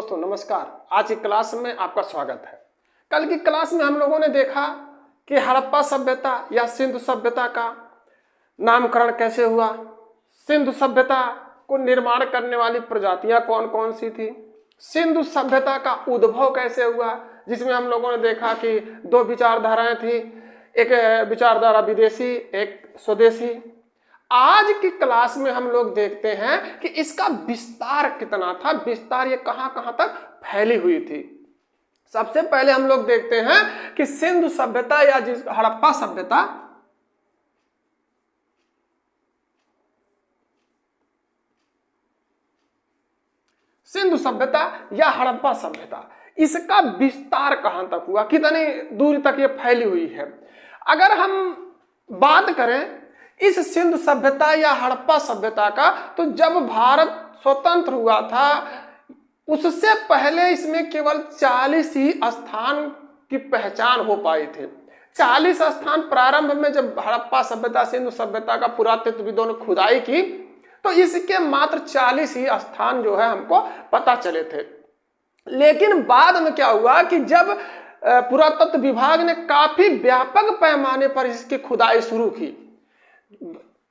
दोस्तों नमस्कार। आज की क्लास में आपका स्वागत है। कल की क्लास में हम लोगों ने देखा कि हड़प्पा सभ्यता या सिंधु सभ्यता का नामकरण कैसे हुआ, सिंधु सभ्यता को निर्माण करने वाली प्रजातियां कौन कौन सी थी, सिंधु सभ्यता का उद्भव कैसे हुआ, जिसमें हम लोगों ने देखा कि दो विचारधाराएं थी, एक विचारधारा विदेशी, एक स्वदेशी। आज की क्लास में हम लोग देखते हैं कि इसका विस्तार कितना था, विस्तार ये कहां कहां तक फैली हुई थी। सबसे पहले हम लोग देखते हैं कि सिंधु सभ्यता या जिस हड़प्पा सभ्यता, सिंधु सभ्यता या हड़प्पा सभ्यता, इसका विस्तार कहां तक हुआ, कितनी दूर तक ये फैली हुई है। अगर हम बात करें इस सिंधु सभ्यता या हड़प्पा सभ्यता का, तो जब भारत स्वतंत्र हुआ था उससे पहले इसमें केवल 40 ही स्थान की पहचान हो पाई थी। 40 स्थान प्रारंभ में जब हड़प्पा सभ्यता सिंधु सभ्यता का पुरातत्वविदों ने खुदाई की तो इसके मात्र 40 ही स्थान जो है हमको पता चले थे। लेकिन बाद में क्या हुआ कि जब पुरातत्व विभाग ने काफी व्यापक पैमाने पर इसकी खुदाई शुरू की,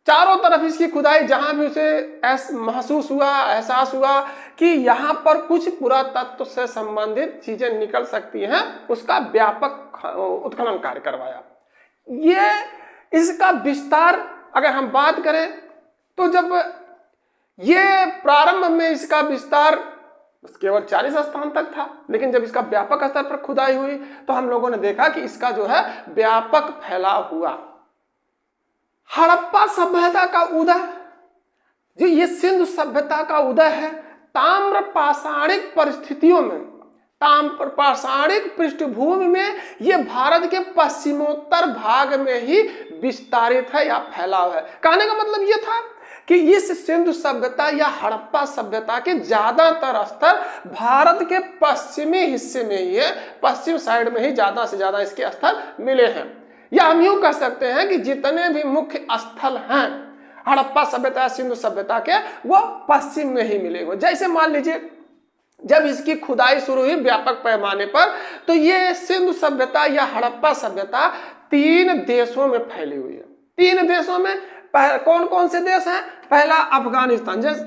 चारों तरफ इसकी खुदाई, जहां भी उसे महसूस हुआ, एहसास हुआ कि यहां पर कुछ पुरातत्व से संबंधित चीजें निकल सकती हैं, उसका व्यापक उत्खनन कार्य करवाया। ये इसका विस्तार अगर हम बात करें तो जब ये प्रारंभ में इसका विस्तार केवल 40 स्थान तक था, लेकिन जब इसका व्यापक स्तर पर खुदाई हुई तो हम लोगों ने देखा कि इसका जो है व्यापक फैलाव हुआ। हड़प्पा सभ्यता का उदय, जो ये सिंधु सभ्यता का उदय है, ताम्र पाषाणिक परिस्थितियों में, ताम्र पाषाणिक पृष्ठभूमि में ये भारत के पश्चिमोत्तर भाग में ही विस्तारित है या फैलाव है। कहने का मतलब ये था कि इस सिंधु सभ्यता या हड़प्पा सभ्यता के ज्यादातर स्तर भारत के पश्चिमी हिस्से में ही है, पश्चिम साइड में ही ज्यादा से ज्यादा इसके स्थल मिले हैं। या हम यूं कह सकते हैं कि जितने भी मुख्य स्थल हैं हड़प्पा सभ्यता सिंधु सभ्यता के, वो पश्चिम में ही मिले हुए। जैसे मान लीजिए जब इसकी खुदाई शुरू हुई व्यापक पैमाने पर, तो ये सिंधु सभ्यता या हड़प्पा सभ्यता 3 देशों में फैली हुई है। 3 देशों में कौन कौन से देश हैं? पहला अफगानिस्तान, जैसे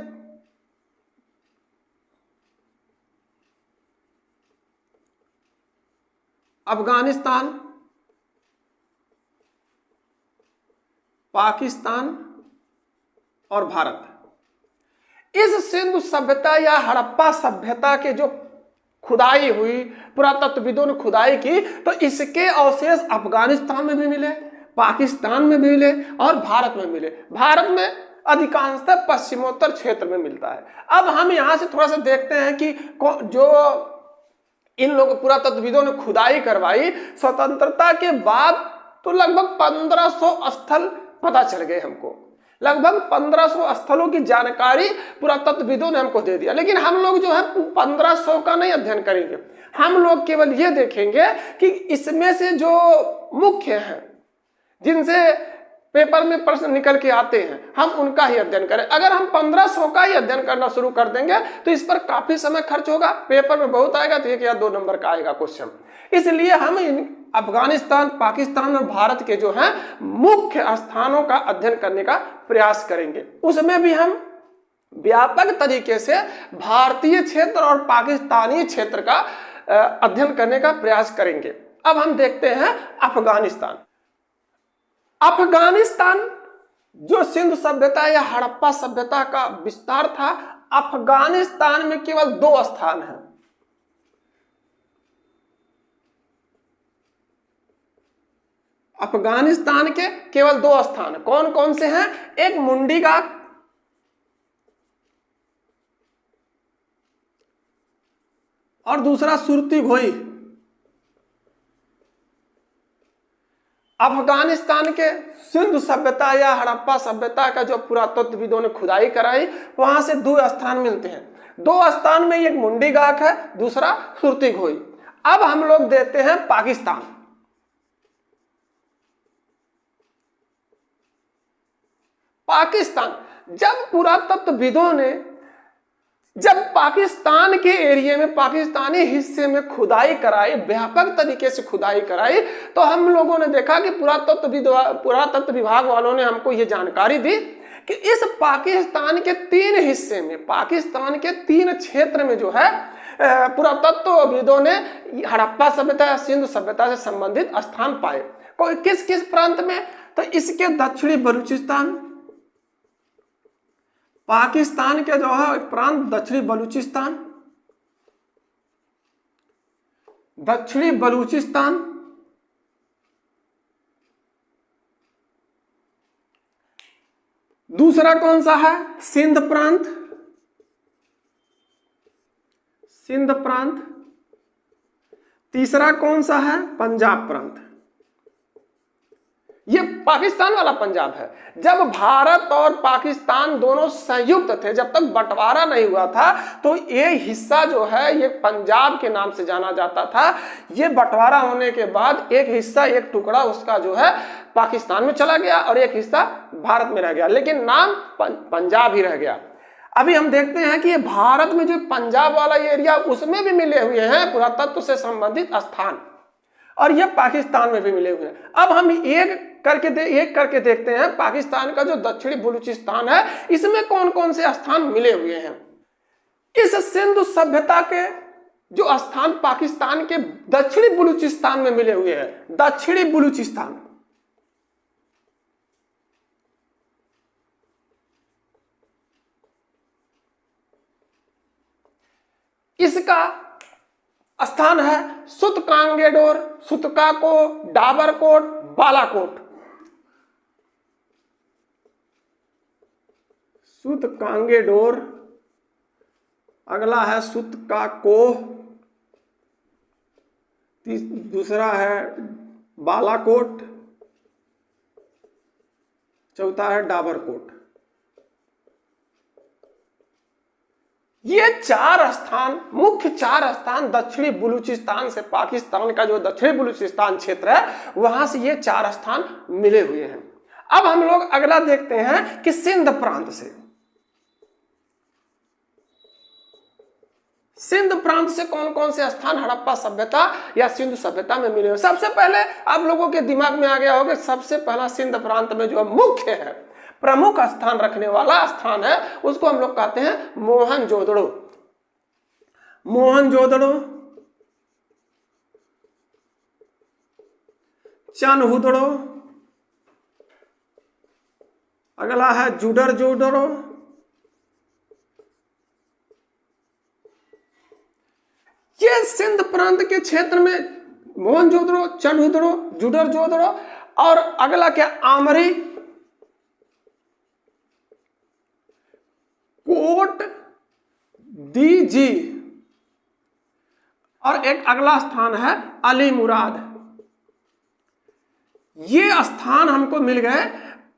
अफगानिस्तान, पाकिस्तान और भारत। इस सिंधु सभ्यता या हड़प्पा सभ्यता के जो खुदाई हुई, पुरातत्वविदों ने खुदाई की, तो इसके अवशेष अफगानिस्तान में भी मिले, पाकिस्तान में भी मिले और भारत में मिले। भारत में अधिकांशतः पश्चिमोत्तर क्षेत्र में मिलता है। अब हम यहां से थोड़ा सा देखते हैं कि जो इन लोग पुरातत्वविदों ने खुदाई करवाई स्वतंत्रता के बाद, तो लगभग 1500 स्थल पता चल गए हमको। लगभग 1500 स्थलों की जानकारी पुरातत्वविदों ने हमको दे दिया। लेकिन हम लोग जो है 1500 का नहीं अध्ययन करेंगे, हम लोग केवल ये देखेंगे कि इसमें से जो मुख्य हैं, जिनसे पेपर में प्रश्न निकल के आते हैं, हम उनका ही अध्ययन करें। अगर हम 1500 का ही अध्ययन करना शुरू कर देंगे तो इस पर काफी समय खर्च होगा, पेपर में बहुत आएगा तो 1 या 2 नंबर का आएगा क्वेश्चन। इसलिए हम अफगानिस्तान, पाकिस्तान और भारत के जो हैं मुख्य स्थानों का अध्ययन करने का प्रयास करेंगे। उसमें भी हम व्यापक तरीके से भारतीय क्षेत्र और पाकिस्तानी क्षेत्र का अध्ययन करने का प्रयास करेंगे। अब हम देखते हैं अफगानिस्तान। अफगानिस्तान जो सिंधु सभ्यता या हड़प्पा सभ्यता का विस्तार था, अफगानिस्तान में केवल 2 स्थान हैं। अफगानिस्तान के केवल 2 स्थान कौन कौन से हैं? एक मुंडीगाक और दूसरा सुरती घोई। अफगानिस्तान के सिंधु सभ्यता या हड़प्पा सभ्यता का जो पुरातत्वविदों ने खुदाई कराई, वहां से 2 स्थान मिलते हैं। 2 स्थान में एक मुंडीगाक है, दूसरा सुरती घोई। अब हम लोग देखते हैं पाकिस्तान। पाकिस्तान, जब पुरातत्वविदों ने जब पाकिस्तान के एरिया में, पाकिस्तानी हिस्से में खुदाई कराई, व्यापक तरीके से खुदाई कराई, तो हम लोगों ने देखा कि पुरातत्व विभाग वालों ने हमको ये जानकारी दी कि इस पाकिस्तान के 3 हिस्से में, पाकिस्तान के 3 क्षेत्र में जो है पुरातत्वविदों ने हड़प्पा सभ्यता या सिंधु सभ्यता से संबंधित स्थान पाए। कोई किस किस प्रांत में? तो इसके दक्षिणी बलूचिस्तान, पाकिस्तान के जो है प्रांत दक्षिणी बलूचिस्तान, दक्षिणी बलूचिस्तान, दूसरा कौन सा है? सिंध प्रांत, सिंध प्रांत, तीसरा कौन सा है? पंजाब प्रांत। ये पाकिस्तान वाला पंजाब है। जब भारत और पाकिस्तान दोनों संयुक्त थे, जब तक बंटवारा नहीं हुआ था, तो ये हिस्सा जो है ये पंजाब के नाम से जाना जाता था। ये बंटवारा होने के बाद एक हिस्सा, एक टुकड़ा उसका जो है पाकिस्तान में चला गया और एक हिस्सा भारत में रह गया, लेकिन नाम पंजाब ही रह गया। अभी हम देखते हैं कि ये भारत में जो पंजाब वाला एरिया, उसमें भी मिले हुए हैं पुरातत्व से संबंधित स्थान, और ये पाकिस्तान में भी मिले हुए हैं। अब हम एक करके देखते हैं पाकिस्तान का जो दक्षिणी बलूचिस्तान है, इसमें कौन कौन से स्थान मिले हुए हैं। इस सिंधु सभ्यता के जो स्थान पाकिस्तान के दक्षिणी बलूचिस्तान में मिले हुए हैं, दक्षिणी बलूचिस्तान, इसका स्थान है सुतकांगेडोर, सुतकाको, डाबरकोट, बालाकोट। सुतकांगेडोर, अगला है सुतकाको, दूसरा है बालाकोट, चौथा है डाबरकोट। ये 4 स्थान, मुख्य 4 स्थान दक्षिणी बलूचिस्तान से, पाकिस्तान का जो दक्षिणी बलूचिस्तान क्षेत्र है वहां से ये 4 स्थान मिले हुए हैं। अब हम लोग अगला देखते हैं कि सिंध प्रांत से, सिंध प्रांत से कौन कौन से स्थान हड़प्पा सभ्यता या सिंधु सभ्यता में मिले हुए। सबसे पहले आप लोगों के दिमाग में आ गया होगा, सबसे पहला सिंध प्रांत में जो मुख्य है, प्रमुख स्थान रखने वाला स्थान है, उसको हम लोग कहते हैं मोहनजोदड़ो। मोहनजोदड़ो, चनहुदड़ो, अगला है जुडरजोदड़ो, ये सिंध प्रांत के क्षेत्र में मोहनजोदड़ो, चनहुदड़ो, जुडरजोदड़ो, और अगला क्या? आमरी, कोट दीजी, और एक अगला स्थान है अली मुराद। ये स्थान हमको मिल गए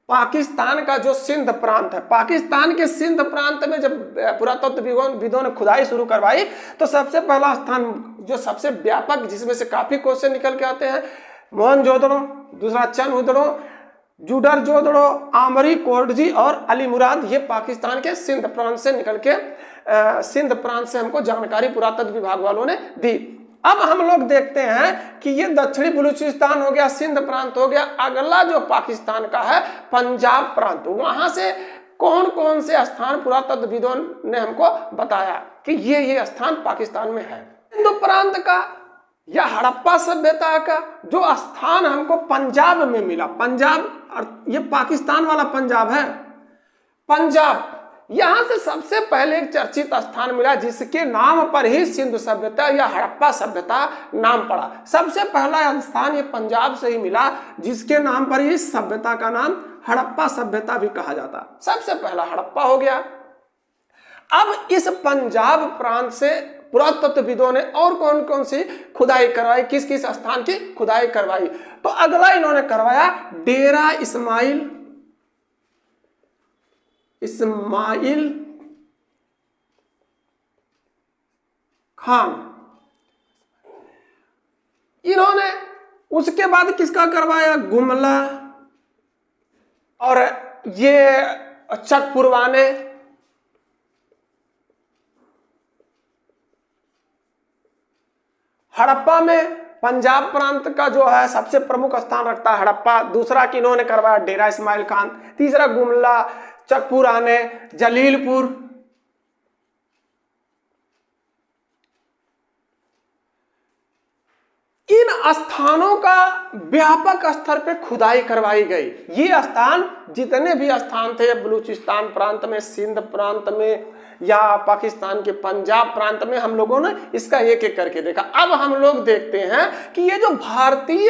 पाकिस्तान का जो सिंध प्रांत है। पाकिस्तान के सिंध प्रांत में जब पुरातत्वविदों ने खुदाई शुरू करवाई, तो सबसे पहला स्थान जो सबसे व्यापक, जिसमें से काफी क्वेश्चन निकल के आते हैं, मोहनजोदड़ो, दूसरा चनहुदड़ो, जुडरजोदड़ो, आमरी, कोटजी और अली मुराद, ये पाकिस्तान के सिंध प्रांत से निकल के सिंध प्रांत से हमको जानकारी पुरातत्व विभाग वालों ने दी। अब हम लोग देखते हैं कि ये दक्षिणी बलूचिस्तान हो गया, सिंध प्रांत हो गया। अगला जो पाकिस्तान का है पंजाब प्रांत, वहां से कौन कौन से स्थान पुरातत्वविदों ने हमको बताया कि ये स्थान पाकिस्तान में है। सिंधु प्रांत का या हड़प्पा सभ्यता का जो स्थान हमको पंजाब में मिला, पंजाब, ये पाकिस्तान वाला पंजाब है, पंजाब, यहां से सबसे पहले एक चर्चित स्थान मिला जिसके नाम पर ही सिंधु सभ्यता या हड़प्पा सभ्यता नाम पड़ा। सबसे पहला स्थान ये पंजाब से ही मिला जिसके नाम पर ही सभ्यता का नाम हड़प्पा सभ्यता भी कहा जाता। सबसे पहला हड़प्पा हो गया। अब इस पंजाब प्रांत से पुरातत्वविदों ने और कौन कौन सी खुदाई करवाई, किस किस स्थान की खुदाई करवाई, तो अगला इन्होंने करवाया डेरा इस्माइल खान। इन्होंने उसके बाद किसका करवाया? गुमला और ये चकपुरवाने, हड़प्पा में पंजाब प्रांत का जो है सबसे प्रमुख स्थान रखता है हड़प्पा। दूसरा किन्होंने करवाया, डेरा इस्माइल खान। तीसरा गुमला, चकपुराने, जलीलपुर। इन स्थानों का व्यापक स्तर पे खुदाई करवाई गई। ये स्थान जितने भी स्थान थे बलूचिस्तान प्रांत में, सिंध प्रांत में या पाकिस्तान के पंजाब प्रांत में, हम लोगों ने इसका एक एक करके देखा। अब हम लोग देखते हैं कि ये जो भारतीय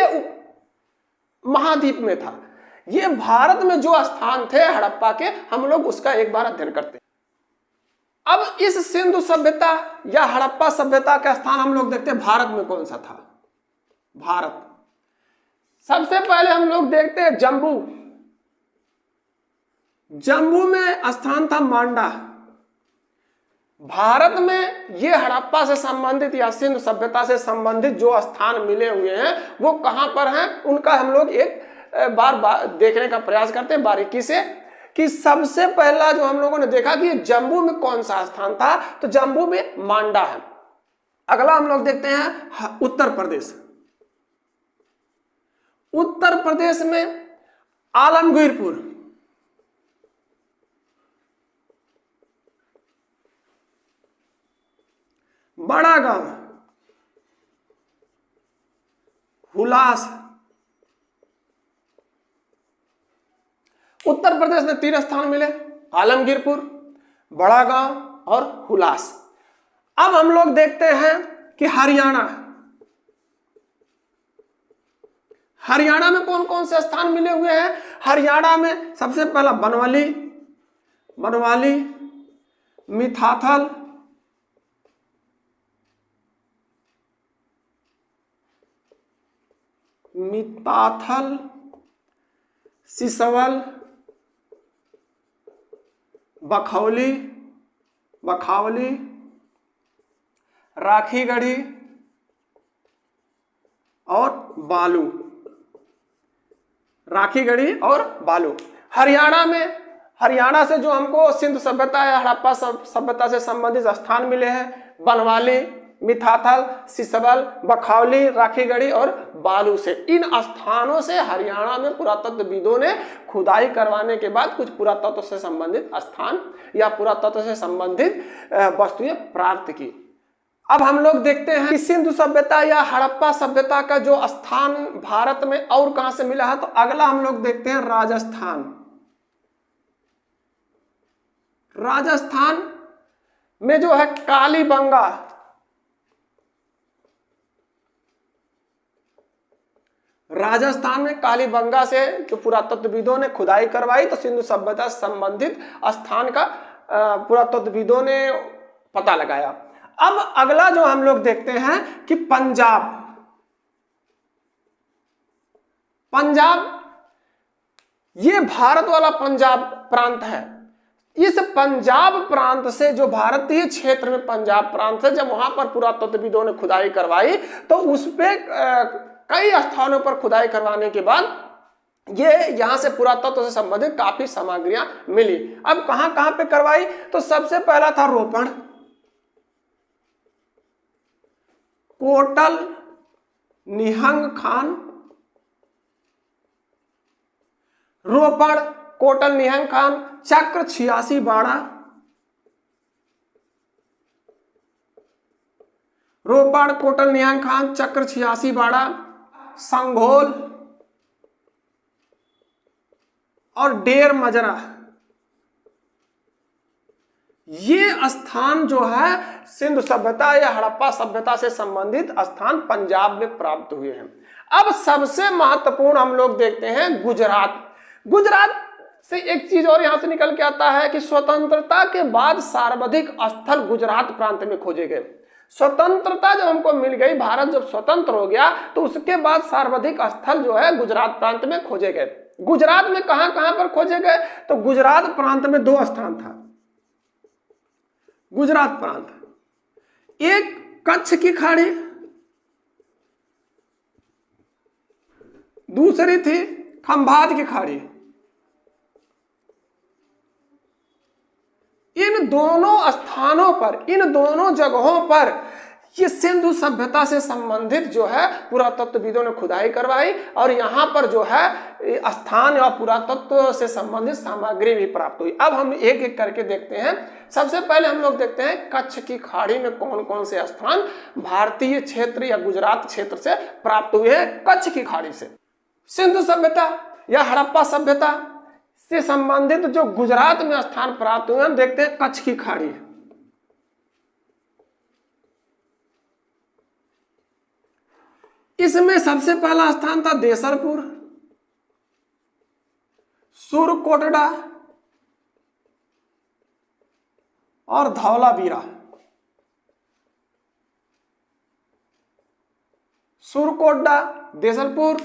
महाद्वीप में था, ये भारत में जो स्थान थे हड़प्पा के, हम लोग उसका एक बार अध्ययन करते हैं। अब इस सिंधु सभ्यता या हड़प्पा सभ्यता का स्थान हम लोग देखते हैं भारत में कौन सा था। भारत सबसे पहले हम लोग देखते हैं जम्मू। जम्मू में स्थान था मांडा। भारत में ये हड़प्पा से संबंधित या सिंधु सभ्यता से संबंधित जो स्थान मिले हुए हैं वो कहां पर हैं, उनका हम लोग एक बार देखने का प्रयास करते हैं बारीकी से। कि सबसे पहला जो हम लोगों ने देखा कि जम्मू में कौन सा स्थान था, तो जम्मू में मांडा है। अगला हम लोग देखते हैं उत्तर प्रदेश। उत्तर प्रदेश में आलमगीरपुर। बड़ा गांव, हुलास। उत्तर प्रदेश में 3 स्थान मिले, आलमगीरपुर, बड़ा गांव और हुलास। अब हम लोग देखते हैं कि हरियाणा। हरियाणा में कौन कौन से स्थान मिले हुए हैं। हरियाणा में सबसे पहला बनवाली, मिथाथल, सिसवल, बखौली, राखीगढ़ी और बालू। राखीगढ़ी और बालू। हरियाणा से जो हमको सिंधु सभ्यता या हड़प्पा सभ्यता से संबंधित स्थान मिले हैं, बनवाली, मिथाथल, सिसवल, बखौली, राखीगढ़ी और बालू से। इन स्थानों से हरियाणा में पुरातत्वविदों ने खुदाई करवाने के बाद कुछ पुरातत्व से संबंधित स्थान या पुरातत्व से संबंधित वस्तुएं प्राप्त की। अब हम लोग देखते हैं कि सिंधु सभ्यता या हड़प्पा सभ्यता का जो स्थान भारत में और कहां से मिला है, तो अगला हम लोग देखते हैं राजस्थान। राजस्थान में जो है कालीबंगा। राजस्थान में कालीबंगा से जो पुरातत्वविदों ने खुदाई करवाई, तो सिंधु सभ्यता से संबंधित स्थान का पुरातत्वविदों ने पता लगाया। अब अगला जो हम लोग देखते हैं कि पंजाब। ये भारत वाला पंजाब प्रांत है। इस पंजाब प्रांत से जो भारतीय क्षेत्र में पंजाब प्रांत है, जब वहां पर पुरातत्वविदों ने खुदाई करवाई तो उस पे कई स्थानों पर खुदाई करवाने के बाद ये यहां से पुरातत्व से संबंधित काफी सामग्रियां मिली। अब कहां कहां पे करवाई, तो सबसे पहला था रोपड़, कोटल निहंग खान। रोपड़, कोटल निहंग खान, चक्र 86 बाड़ा। रोपड़, कोटल निहंग खान, चक्र 86 बाड़ा, संघोल और डेर मजरा। ये स्थान जो है सिंधु सभ्यता या हड़प्पा सभ्यता से संबंधित स्थान पंजाब में प्राप्त हुए हैं। अब सबसे महत्वपूर्ण हम लोग देखते हैं गुजरात। गुजरात से एक चीज और यहां से निकल के आता है कि स्वतंत्रता के बाद सर्वाधिक स्थल गुजरात प्रांत में खोजे गए। स्वतंत्रता जब हमको मिल गई, भारत जब स्वतंत्र हो गया, तो उसके बाद सर्वाधिक स्थल जो है गुजरात प्रांत में खोजे गए। गुजरात में कहां कहां पर खोजे गए, तो गुजरात प्रांत में 2 स्थान था। गुजरात प्रांत, एक कच्छ की खाड़ी, दूसरी थी खंभात की खाड़ी। इन दोनों स्थानों पर, इन दोनों जगहों पर ये सिंधु सभ्यता से संबंधित जो है पुरातत्वविदों ने खुदाई करवाई और यहाँ पर जो है स्थान और पुरातत्व से संबंधित सामग्री भी प्राप्त हुई। अब हम एक एक करके देखते हैं। सबसे पहले हम लोग देखते हैं कच्छ की खाड़ी में कौन कौन से स्थान भारतीय क्षेत्र या गुजरात क्षेत्र से प्राप्त हुए हैं। कच्छ की खाड़ी से सिंधु सभ्यता या हड़प्पा सभ्यता से संबंधित जो गुजरात में स्थान प्राप्त हुए, हम देखते हैं कच्छ की खाड़ी। इसमें सबसे पहला स्थान था देसलपुर, सुरकोटड़ा और धौलावीरा। सुरकोटड़ा, देसलपुर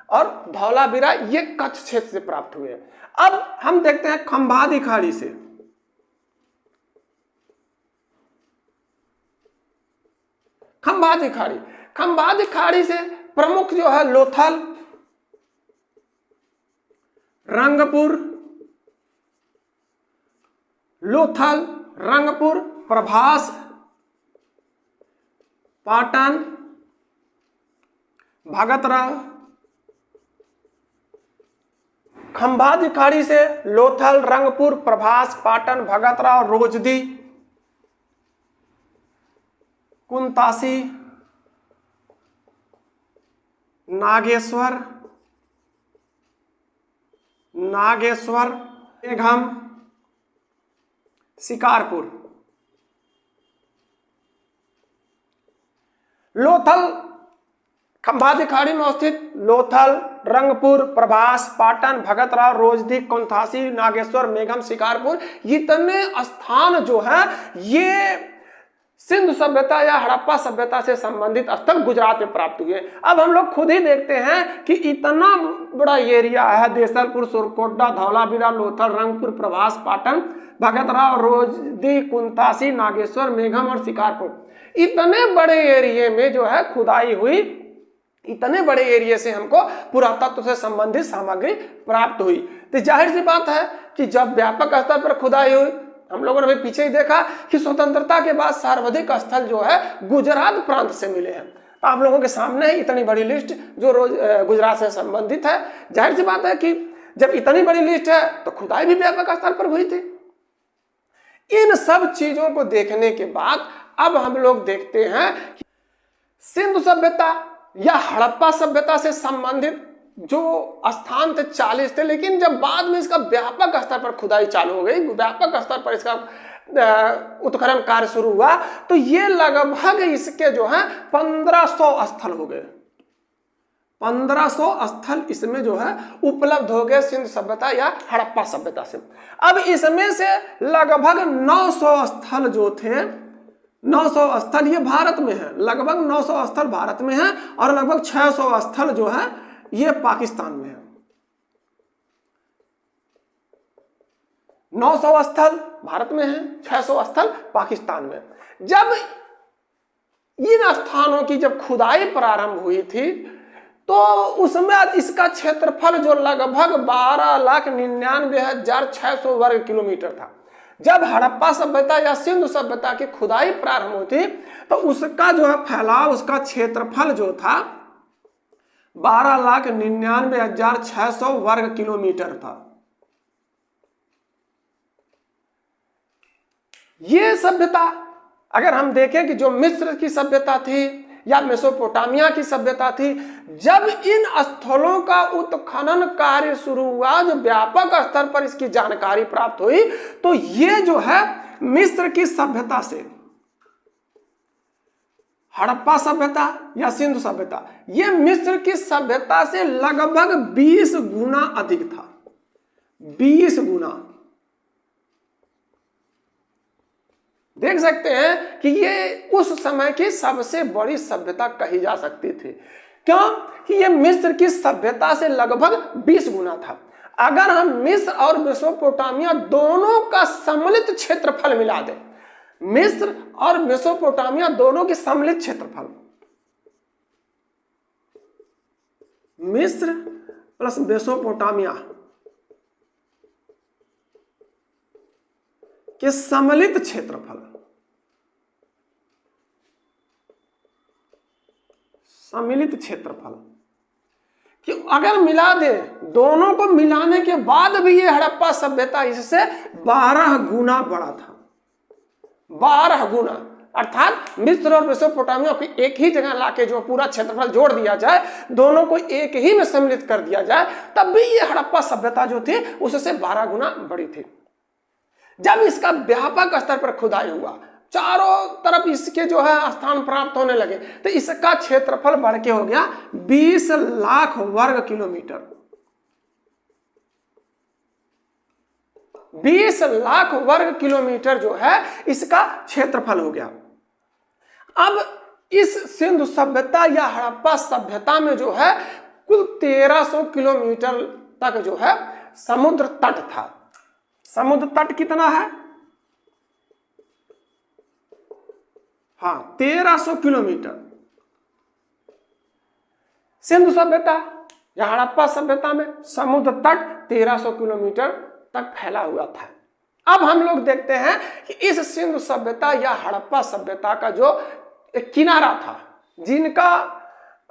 और धौलावीरा ये कच्छ क्षेत्र से प्राप्त हुए। अब हम देखते हैं खंभाती खाड़ी से। खंभाती खाड़ी, खंभाती खाड़ी से प्रमुख जो है लोथल, रंगपुर, लोथल, रंगपुर, प्रभास, पाटन, भगतराव। खंभाती खाड़ी से लोथल, रंगपुर, प्रभास, पाटन, भगतराव, रोजदी, कुंतासी, नागेश्वर, मेघम, शिकारपुर। लोथल खंभाती खाड़ी में स्थित लोथल, रंगपुर, प्रभास, पाटन, भगतराव, रोजदी, कुंतासी, नागेश्वर, मेघम, शिकारपुर, इतने स्थान जो है ये सिंधु सभ्यता या हड़प्पा सभ्यता से संबंधित स्थल गुजरात में प्राप्त हुए। अब हम लोग खुद ही देखते हैं कि इतना बड़ा एरिया है, देसलपुर, सुरकोटड़ा, धौलावीरा, लोथल, रंगपुर, प्रभास, पाटन, भगतराव, रोजदी, कुंतासी, नागेश्वर, मेघम और शिकारपुर। इतने बड़े एरिया में जो है खुदाई हुई, इतने बड़े एरिया से हमको पुरातत्व से संबंधित सामग्री प्राप्त हुई। तो जाहिर सी बात है कि जब व्यापक स्तर पर खुदाई हुई, हम लोगों ने भी पीछे ही देखा कि स्वतंत्रता के बाद सर्वाधिक स्थल जो है गुजरात प्रांत से मिले हैं। तो आप लोगों के सामने इतनी बड़ी लिस्ट जो रोज गुजरात से संबंधित है। जाहिर सी बात है कि जब इतनी बड़ी लिस्ट है तो खुदाई भी व्यापक स्तर पर हुई थी। इन सब चीजों को देखने के बाद अब हम लोग देखते हैं कि सिंधु सभ्यता या हड़प्पा सभ्यता से संबंधित जो स्थान थे 40 थे, लेकिन जब बाद में इसका व्यापक स्तर पर खुदाई चालू हो गई, व्यापक स्तर पर इसका उत्खनन कार्य शुरू हुआ, तो ये लगभग इसके जो है 1500 स्थल हो गए। 1500 स्थल इसमें जो है उपलब्ध हो गए सिंधु सभ्यता या हड़प्पा सभ्यता से। अब इसमें से लगभग 900 स्थल जो थे, 900 स्थल ये भारत में है, लगभग 900 स्थल भारत में है और लगभग 600 स्थल जो है ये पाकिस्तान में है। 900 स्थल भारत में है, 600 स्थल पाकिस्तान में। जब इन स्थानों की जब खुदाई प्रारंभ हुई थी तो उसमें इसका क्षेत्रफल जो लगभग 12,99,600 वर्ग किलोमीटर था। जब हड़प्पा सभ्यता या सिंधु सभ्यता की खुदाई प्रारंभ हुई थी तो उसका जो है फैलाव, उसका क्षेत्रफल जो था 12,99,600 वर्ग किलोमीटर था। ये सभ्यता अगर हम देखें कि जो मिस्र की सभ्यता थी या मेसोपोटामिया की सभ्यता थी, जब इन स्थलों का उत्खनन कार्य शुरू हुआ, जो व्यापक स्तर पर इसकी जानकारी प्राप्त हुई, तो ये जो है मिस्र की सभ्यता से हड़प्पा सभ्यता या सिंधु सभ्यता, ये मिस्र की सभ्यता से लगभग 20 गुना अधिक था। 20 गुना। देख सकते हैं कि ये उस समय की सबसे बड़ी सभ्यता कही जा सकती थी। क्यों? कि ये मिस्र की सभ्यता से लगभग 20 गुना था। अगर हम मिस्र और मेसोपोटामिया दोनों का सम्मिलित क्षेत्रफल मिला दें, मिस्र और मेसोपोटामिया दोनों की सम्मिलित क्षेत्रफल, मिस्र प्लस मेसोपोटामिया के सम्मिलित क्षेत्रफल, सम्मिलित क्षेत्रफल, कि अगर मिला दे, दोनों को मिलाने के बाद भी ये हड़प्पा सभ्यता इससे 12 गुना बड़ा था, 12 गुना। अर्थात मिस्र और मेसोपोटामिया को एक ही जगह लाके जो पूरा क्षेत्रफल जोड़ दिया जाए, दोनों को एक ही में सम्मिलित कर दिया जाए, तब भी ये हड़प्पा सभ्यता जो थी उससे 12 गुना बड़ी थी। जब इसका व्यापक स्तर पर खुदाई हुआ, चारों तरफ इसके जो है स्थान प्राप्त होने लगे, तो इसका क्षेत्रफल बढ़ के हो गया 20 लाख वर्ग किलोमीटर। 20 लाख वर्ग किलोमीटर जो है इसका क्षेत्रफल हो गया। अब इस सिंधु सभ्यता या हड़प्पा सभ्यता में जो है कुल 1300 किलोमीटर तक जो है समुद्र तट था। समुद्र तट कितना है? हाँ, 1300 किलोमीटर। सिंधु सभ्यता या हड़प्पा सभ्यता में समुद्र तट 1300 किलोमीटर तक फैला हुआ था। अब हम लोग देखते हैं कि इस सिंधु सभ्यता या हड़प्पा सभ्यता का जो एक किनारा था, जिनका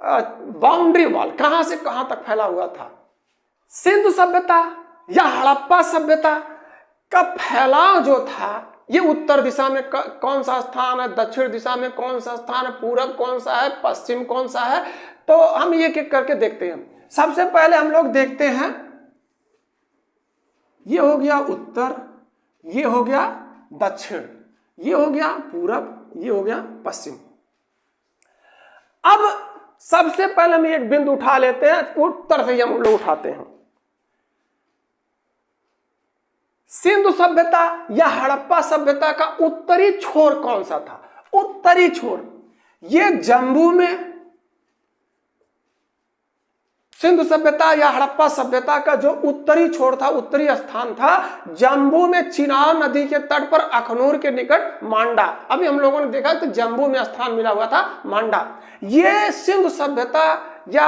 बाउंड्री वॉल कहां से कहां तक फैला हुआ था, सिंधु सभ्यता या हड़प्पा सभ्यता का फैलाव जो था, ये उत्तर दिशा में कौन सा स्थान है, दक्षिण दिशा में कौन सा स्थान है, पूरब कौन सा है, पश्चिम कौन सा है, तो हम एक एक करके देखते हैं। सबसे पहले हम लोग देखते हैं, ये हो गया उत्तर, ये हो गया दक्षिण, ये हो गया पूरब, ये हो गया पश्चिम। अब सबसे पहले हम एक बिंदु उठा लेते हैं, उत्तर से हम लोग उठाते हैं। सिंधु सभ्यता या हड़प्पा सभ्यता का उत्तरी छोर कौन सा था? उत्तरी छोर, ये जम्मू में सिंधु सभ्यता या हड़प्पा सभ्यता का जो उत्तरी छोर था, उत्तरी स्थान था, जम्मू में चिनाब नदी के तट पर अखनूर के निकट मांडा। अभी हम लोगों ने देखा कि जम्मू में स्थान मिला हुआ था मांडा। ये सिंधु सभ्यता या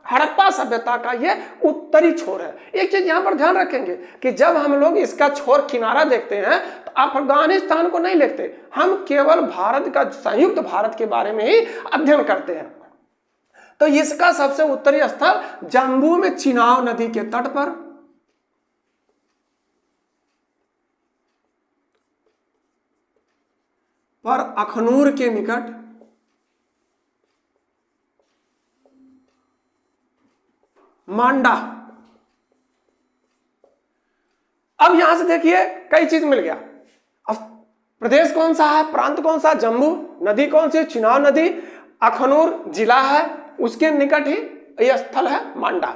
हड़प्पा सभ्यता का ये उत्तरी छोर है। एक चीज यहां पर ध्यान रखेंगे कि जब हम लोग इसका छोर किनारा देखते हैं तो अफगानिस्तान को नहीं लिखते, हम केवल भारत का, संयुक्त भारत के बारे में ही अध्ययन करते हैं। तो इसका सबसे उत्तरी स्थल जम्मू में चिनाब नदी के तट पर अखनूर के निकट मांडा। अब यहां से देखिए कई चीज मिल गया। अब प्रदेश कौन सा है, प्रांत कौन सा, जम्मू, नदी कौन सी, चिनाब नदी, अखनूर जिला है, उसके निकट ही यह स्थल है मांडा।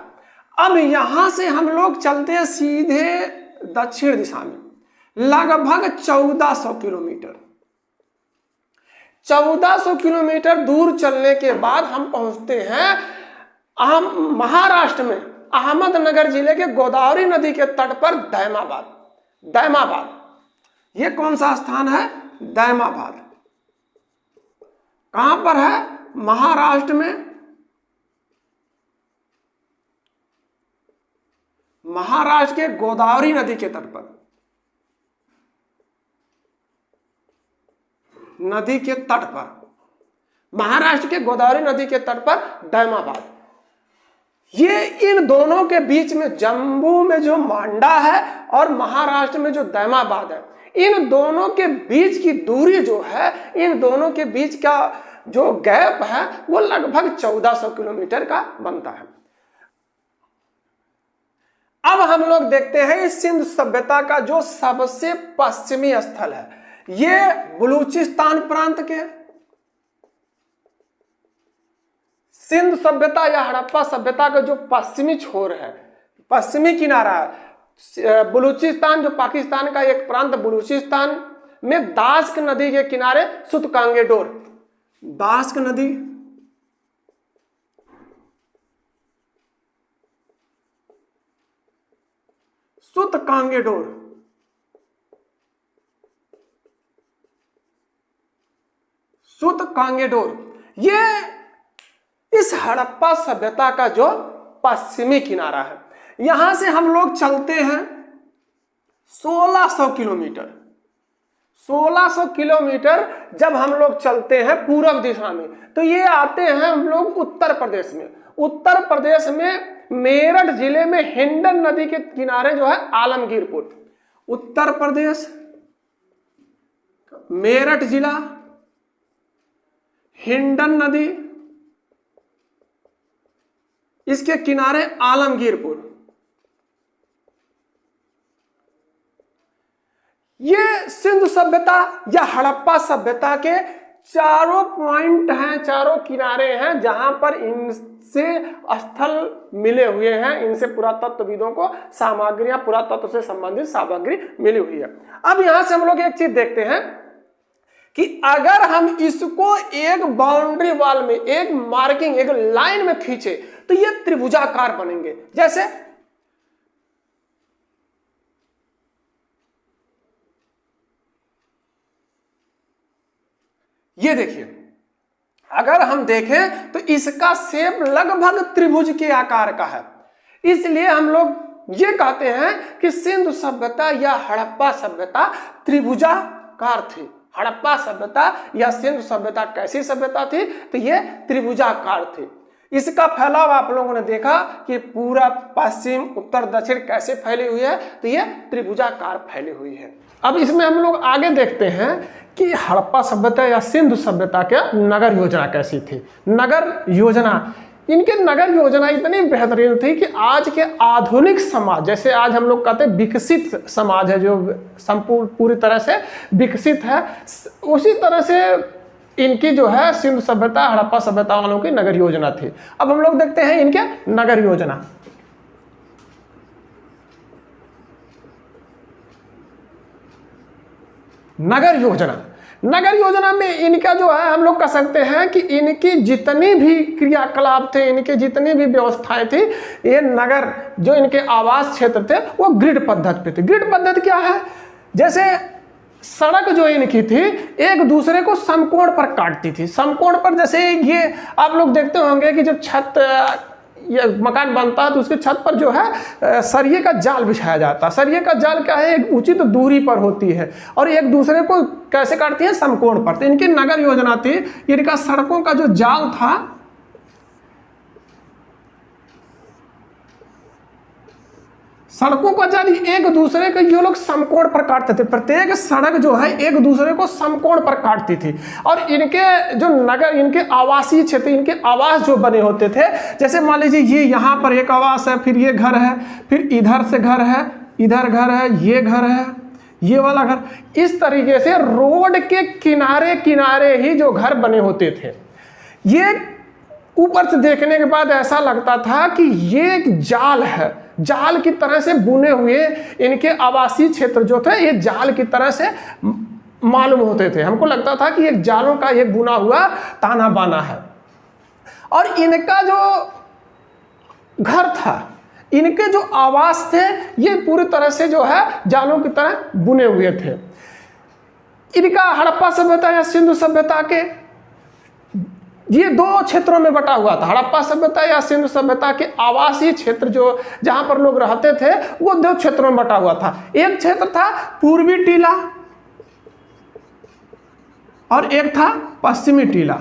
अब यहां से हम लोग चलते हैं सीधे दक्षिण दिशा में, लगभग 1400 किलोमीटर। 1400 किलोमीटर दूर चलने के बाद हम पहुंचते हैं महाराष्ट्र में अहमदनगर जिले के गोदावरी नदी के तट पर दैमाबाद। दैमाबाद ये कौन सा स्थान है? दैमाबाद कहां पर है? महाराष्ट्र में, महाराष्ट्र के गोदावरी नदी के तट पर, नदी के तट पर, महाराष्ट्र के गोदावरी नदी के तट पर दैमाबाद। ये इन दोनों के बीच में, जम्मू में जो मांडा है और महाराष्ट्र में जो दैमाबाद है, इन दोनों के बीच की दूरी जो है, इन दोनों के बीच का जो गैप है वो लगभग 1400 किलोमीटर का बनता है। अब हम लोग देखते हैं इस सिंधु सभ्यता का जो सबसे पश्चिमी स्थल है, ये बलूचिस्तान प्रांत के सिंधु सभ्यता या हड़प्पा सभ्यता का जो पश्चिमी छोर है, पश्चिमी किनारा है, बलूचिस्तान जो पाकिस्तान का एक प्रांत, बलूचिस्तान में दास्क नदी के किनारे सुतकांगेडोर, दास्क नदी, सुतकांगेडोर, सुतकांगेडोर, ये इस हड़प्पा सभ्यता का जो पश्चिमी किनारा है। यहां से हम लोग चलते हैं 1600 किलोमीटर। 1600 किलोमीटर जब हम लोग चलते हैं पूरब दिशा में तो ये आते हैं हम लोग उत्तर प्रदेश में। उत्तर प्रदेश में मेरठ जिले में हिंडन नदी के किनारे जो है आलमगीरपुर, उत्तर प्रदेश मेरठ जिला, हिंडन नदी, इसके किनारे आलमगीरपुर। ये सिंधु सभ्यता या हड़प्पा सभ्यता के चारों पॉइंट हैं, चारों किनारे हैं जहां पर इनसे स्थल मिले हुए हैं, इनसे पुरातत्वविदों को सामग्रियां, पुरातत्व से संबंधित सामग्री मिली हुई है। अब यहां से हम लोग एक चीज देखते हैं कि अगर हम इसको एक बाउंड्री वॉल में, एक मार्किंग, एक लाइन में खींचे तो ये त्रिभुजाकार बनेंगे। जैसे ये देखिए, अगर हम देखें तो इसका शेप लगभग त्रिभुज के आकार का है। इसलिए हम लोग ये कहते हैं कि सिंधु सभ्यता या हड़प्पा सभ्यता त्रिभुजाकार थी। हड़प्पा सभ्यता या सिंधु सभ्यता कैसी सभ्यता थी? तो ये त्रिभुजाकार थी। इसका फैलाव आप लोगों ने देखा कि पूरा पश्चिम, उत्तर, दक्षिण कैसे फैली हुई है, तो ये त्रिभुजाकार फैली हुई है। अब इसमें हम लोग आगे देखते हैं कि हड़प्पा सभ्यता या सिंधु सभ्यता के नगर योजना कैसी थी। नगर योजना, इनके नगर योजना इतनी बेहतरीन थी कि आज के आधुनिक समाज, जैसे आज हम लोग कहते हैं विकसित समाज है, जो संपूर्ण पूरी तरह से विकसित है, उसी तरह से इनकी जो है सिंधु सभ्यता, हड़प्पा सभ्यता वालों की नगर योजना थी। अब हम लोग देखते हैं इनके नगर योजना। नगर योजना, नगर योजना में इनका जो है हम लोग कह सकते हैं कि इनकी जितनी भी क्रियाकलाप थे, इनकी जितनी भी व्यवस्थाएं थी, ये नगर जो इनके आवास क्षेत्र थे वो ग्रिड पद्धति पे थे। ग्रिड पद्धति क्या है? जैसे सड़क जो इनकी थी एक दूसरे को समकोण पर काटती थी। समकोण पर जैसे ये आप लोग देखते होंगे कि जब छत या मकान बनता है तो उसके छत पर जो है सरिये का जाल बिछाया जाता है। सरिये का जाल क्या है? एक उचित दूरी पर होती है और एक दूसरे को कैसे काटती है? समकोण पर। तो इनकी नगर योजना थी, इनका सड़कों का जो जाल था सड़कों का जाल एक दूसरे के ये लोग समकोण पर काटते थे। प्रत्येक सड़क जो है एक दूसरे को समकोण पर काटती थी। और इनके जो नगर, इनके आवासीय क्षेत्र, इनके आवास जो बने होते थे, जैसे मान लीजिए ये यहाँ पर एक आवास है, फिर ये घर है, फिर इधर से घर है, इधर घर है, ये घर है, ये वाला घर, इस तरीके से रोड के किनारे किनारे ही जो घर बने होते थे। ये ऊपर से देखने के बाद ऐसा लगता था कि ये एक जाल है, जाल की तरह से बुने हुए इनके आवासीय क्षेत्र जो थे ये जाल की तरह से मालूम होते थे। हमको लगता था कि एक जालों का एक बुना हुआ ताना बाना है। और इनका जो घर था, इनके जो आवास थे, ये पूरी तरह से जो है जालों की तरह बुने हुए थे। इनका हड़प्पा सभ्यता या सिंधु सभ्यता के ये दो क्षेत्रों में बटा हुआ था। हड़प्पा सभ्यता या सिंधु सभ्यता के आवासीय क्षेत्र जो जहां पर लोग रहते थे वो दो क्षेत्रों में बटा हुआ था। एक क्षेत्र था पूर्वी टीला और एक था पश्चिमी टीला।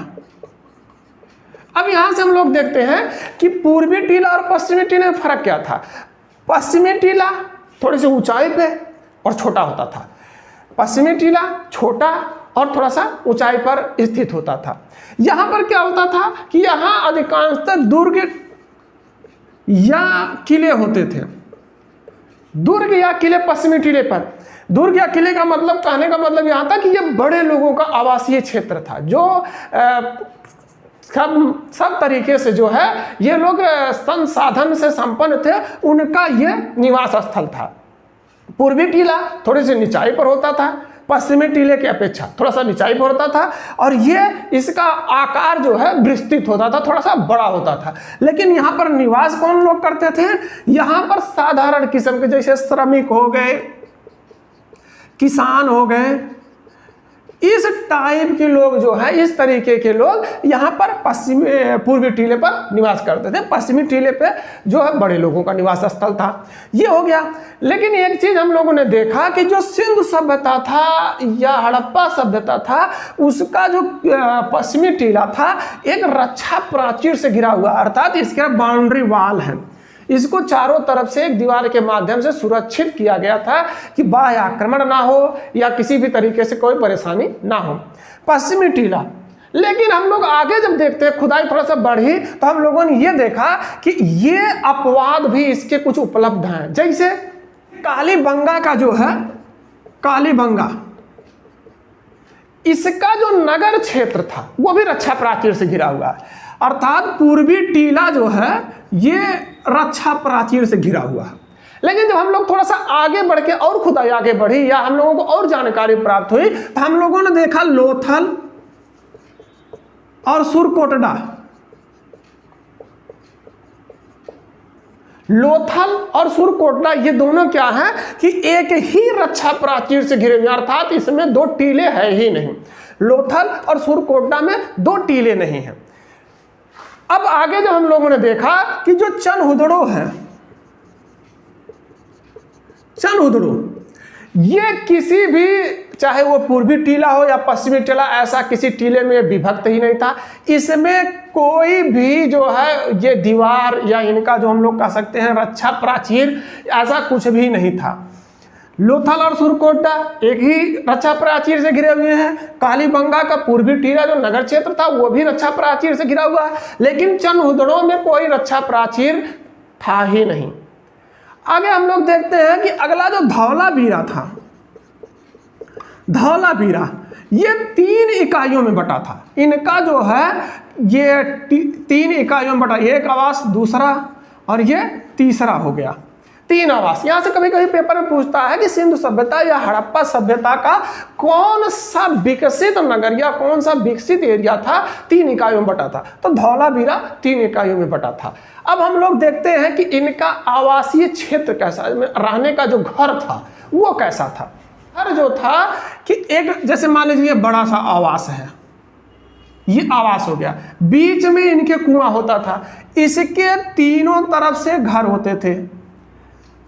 अब यहां से हम लोग देखते हैं कि पूर्वी टीला और पश्चिमी टीले में फर्क क्या था। पश्चिमी टीला थोड़ी सी ऊंचाई पे और छोटा होता था, पश्चिमी टीला छोटा और थोड़ा सा ऊंचाई पर स्थित होता था। यहां पर क्या होता था कि यहां अधिकांशतः दुर्ग या किले होते थे। दुर्ग या किले पश्चिमी टीले पर। दुर्ग या किले का मतलब, कहने का मतलब यहां था कि ये बड़े लोगों का आवासीय क्षेत्र था, जो सब तरीके से जो है ये लोग संसाधन से संपन्न थे, उनका ये निवास स्थल था। पूर्वी टीला थोड़ी सी निचाई पर होता था, पश्चिमी टीले की अपेक्षा थोड़ा सा निचाई पर होता था, और ये इसका आकार जो है विस्तृत होता था, थोड़ा सा बड़ा होता था। लेकिन यहाँ पर निवास कौन लोग करते थे? यहाँ पर साधारण किस्म के, जैसे श्रमिक हो गए, किसान हो गए, इस टाइप के लोग जो है, इस तरीके के लोग यहाँ पर पूर्वी टीले पर निवास करते थे। पश्चिमी टीले पे जो है बड़े लोगों का निवास स्थल था। ये हो गया। लेकिन एक चीज हम लोगों ने देखा कि जो सिंधु सभ्यता था या हड़प्पा सभ्यता था, उसका जो पश्चिमी टीला था एक रक्षा प्राचीर से घिरा हुआ, अर्थात इसका बाउंड्री वाल है। इसको चारों तरफ से एक दीवार के माध्यम से सुरक्षित किया गया था कि बाह्य आक्रमण ना हो या किसी भी तरीके से कोई परेशानी ना हो, पश्चिमी टीला। लेकिन हम लोग आगे जब देखते हैं, खुदाई थोड़ा सा बढ़ी, तो हम लोगों ने ये देखा कि ये अपवाद भी इसके कुछ उपलब्ध हैं। जैसे कालीबंगा का जो है, कालीबंगा, इसका जो नगर क्षेत्र था वो भी रक्षा प्राचीर से घिरा हुआ है, अर्थात पूर्वी टीला जो है ये रक्षा प्राचीर से घिरा हुआ है। लेकिन जब हम लोग थोड़ा सा आगे बढ़ के और खुदाई आगे बढ़ी या हम लोगों को और जानकारी प्राप्त हुई, तो हम लोगों ने देखा लोथल और सुरकोटडा। लोथल और सुरकोटडा ये दोनों क्या है कि एक ही रक्षा प्राचीर से घिरे हुए, अर्थात इसमें दो टीले है ही नहीं। लोथल और सुरकोटडा में दो टीले नहीं है। अब आगे जो हम लोगों ने देखा कि जो चनहुदड़ो है, चनहुदड़ो ये किसी भी, चाहे वो पूर्वी टीला हो या पश्चिमी टीला, ऐसा किसी टीले में विभक्त ही नहीं था। इसमें कोई भी जो है ये दीवार या इनका जो हम लोग कह सकते हैं रक्षा प्राचीर, ऐसा कुछ भी नहीं था। लोथल और सुरकोटडा एक ही रक्षा प्राचीर से घिरे हुए हैं। कालीबंगा का पूर्वी टीला जो नगर क्षेत्र था वो भी रक्षा प्राचीर से घिरा हुआ है, लेकिन चनहुदड़ो में कोई रक्षा प्राचीर था ही नहीं। आगे हम लोग देखते हैं कि अगला जो धौलावीरा था, धौलावीरा ये 3 इकाइयों में बटा था। इनका जो है ये 3 इकाइयों में बटा, एक आवास, दूसरा और ये तीसरा हो गया, 3 आवास। यहां से कभी कभी पेपर में पूछता है कि सिंधु सभ्यता या हड़प्पा सभ्यता का कौन सा विकसित नगर या कौन सा विकसित एरिया था 3 इकाइयों में बटा था, तो धौलावीरा 3 इकाइयों में बटा था। अब हम लोग देखते हैं कि इनका आवासीय क्षेत्र कैसा, रहने का जो घर था वो कैसा था। घर जो था कि एक, जैसे मान लीजिए बड़ा सा आवास है, ये आवास हो गया, बीच में इनके कुआं होता था, इसके तीनों तरफ से घर होते थे,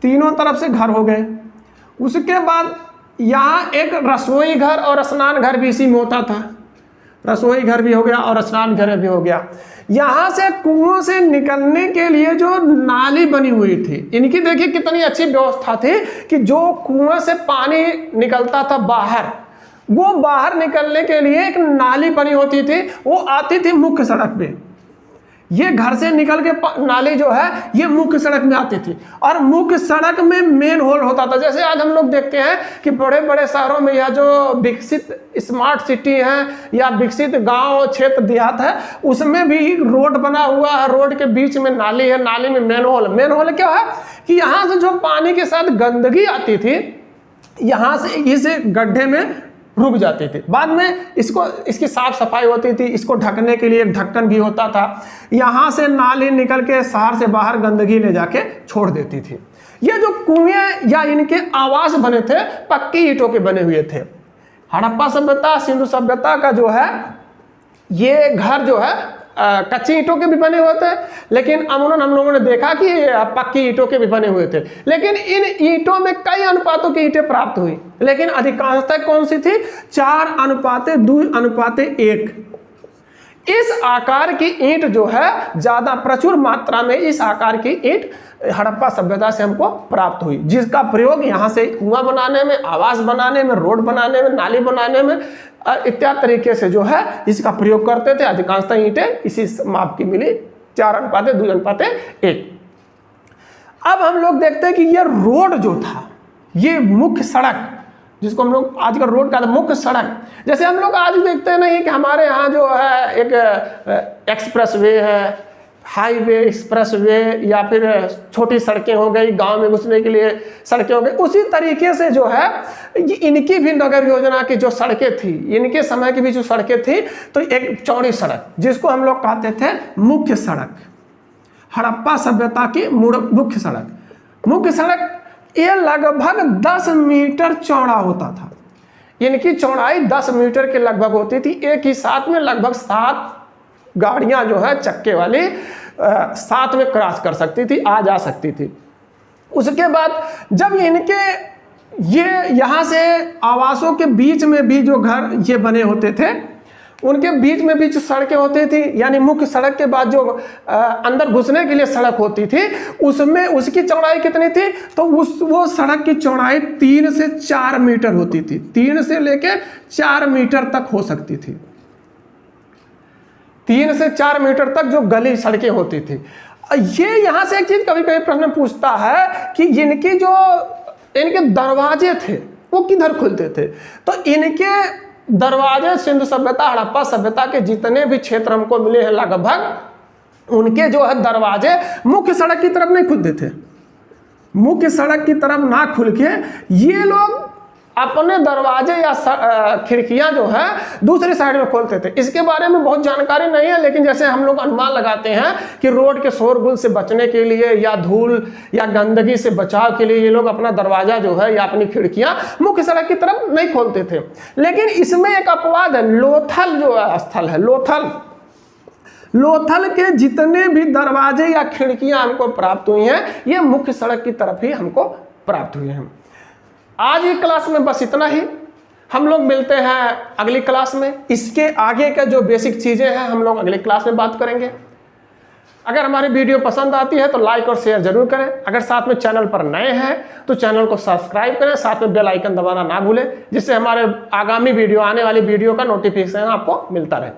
तीनों तरफ से घर हो गए। उसके बाद यहाँ एक रसोई घर और स्नान घर भी इसी में होता था, रसोई घर भी हो गया और स्नान घर भी हो गया। यहाँ से कुओं से निकलने के लिए जो नाली बनी हुई थी, इनकी देखिए कितनी अच्छी व्यवस्था थी कि जो कुआं से पानी निकलता था बाहर, वो बाहर निकलने के लिए एक नाली बनी होती थी, वो आती थी मुख्य सड़क पे। ये घर से निकल के नाली जो है ये मुख्य सड़क में आती थी और मुख्य सड़क में मेन होल होता था। जैसे आज हम लोग देखते हैं कि बड़े बड़े शहरों में या जो विकसित स्मार्ट सिटी है या विकसित गांव क्षेत्र देहात है, उसमें भी रोड बना हुआ है, रोड के बीच में नाली है, नाली में मेन होल। मेन होल क्या है कि यहाँ से जो पानी के साथ गंदगी आती थी, यहाँ से इस गड्ढे में रुक जाती थी, बाद में इसकी साफ सफाई होती थी, इसको ढकने के लिए एक ढक्कन भी होता था। यहाँ से नाली निकल के शहर से बाहर गंदगी ले जाके छोड़ देती थी। ये जो कुएं या इनके आवास बने थे पक्की ईंटों के बने हुए थे। हड़प्पा सभ्यता, सिंधु सभ्यता का जो है ये घर जो है कच्ची ईंटों के भी बने हुए थे, लेकिन अमूमन हम लोगों ने देखा कि पक्की ईंटों के भी बने हुए थे। लेकिन इन ईंटों में कई अनुपातों की ईंटें प्राप्त हुई, लेकिन अधिकांशतः कौन सी थी? 4:2:1। इस आकार की ईंट जो है ज्यादा प्रचुर मात्रा में इस आकार की ईंट हड़प्पा सभ्यता से हमको प्राप्त हुई, जिसका प्रयोग यहाँ से कुआं बनाने में, आवास बनाने में, रोड बनाने में, नाली बनाने में इत्यादि तरीके से जो है इसका प्रयोग करते थे। अधिकांशतः ईंटें इसी माप की मिली, 4:2:1। अब हम लोग देखते हैं कि ये रोड जो था, ये मुख्य सड़क, जिसको हम लोग आजकल रोड का मुख्य सड़क, जैसे हम लोग आज देखते नहीं कि हमारे यहाँ जो है एक एक्सप्रेस वे है, हाईवे, एक्सप्रेस वे, या फिर छोटी सड़कें हो गई, गांव में घुसने के लिए सड़कें हो गई। उसी तरीके से जो है इनकी भी नगर योजना की जो सड़कें थी, इनके समय की भी जो सड़कें थी, तो एक चौड़ी सड़क जिसको हम लोग कहते थे मुख्य सड़क, हड़प्पा सभ्यता की मुख्य सड़क। मुख्य सड़क ये लगभग 10 मीटर चौड़ा होता था। इनकी चौड़ाई 10 मीटर के लगभग होती थी। एक ही साथ में लगभग 7 गाड़ियां जो है चक्के वाली साथ में क्रॉस कर सकती थी, आ जा सकती थी। उसके बाद जब इनके ये यहाँ से आवासों के बीच में भी जो घर ये बने होते थे, उनके बीच में भी जो सड़कें होती थी, यानी मुख्य सड़क के बाद जो अंदर घुसने के लिए सड़क होती थी, उसमें उसकी चौड़ाई कितनी थी? तो वो सड़क की चौड़ाई 3 से 4 मीटर होती थी। 3 से लेके 4 मीटर तक हो सकती थी। 3 से 4 मीटर तक जो गली सड़कें होती थी। ये यहां से एक चीज कभी कभी प्रश्न पूछता है कि इनके दरवाजे थे वो किधर खुलते थे? तो इनके दरवाजे सिंधु सभ्यता, हड़प्पा सभ्यता के जितने भी क्षेत्र हमको मिले हैं लगभग, उनके जो है दरवाजे मुख्य सड़क की तरफ नहीं खुलते थे। मुख्य सड़क की तरफ ना खुल के ये लोग अपने दरवाजे या खिड़कियां जो है दूसरी साइड में खोलते थे। इसके बारे में बहुत जानकारी नहीं है, लेकिन जैसे हम लोग अनुमान लगाते हैं कि रोड के शोरगुल से बचने के लिए या धूल या गंदगी से बचाव के लिए ये लोग अपना दरवाजा जो है या अपनी खिड़कियां मुख्य सड़क की तरफ नहीं खोलते थे। लेकिन इसमें एक अपवाद है, लोथल जो स्थल है, लोथल के जितने भी दरवाजे या खिड़कियां हमको प्राप्त हुई हैं, ये मुख्य सड़क की तरफ ही हमको प्राप्त हुए हैं। आज की क्लास में बस इतना ही। हम लोग मिलते हैं अगली क्लास में। इसके आगे का जो बेसिक चीजें हैं हम लोग अगली क्लास में बात करेंगे। अगर हमारी वीडियो पसंद आती है तो लाइक और शेयर जरूर करें। अगर साथ में चैनल पर नए हैं तो चैनल को सब्सक्राइब करें, साथ में बेल आइकन दबाना ना भूलें, जिससे हमारे आगामी वीडियो, आने वाली वीडियो का नोटिफिकेशन आपको मिलता रहे।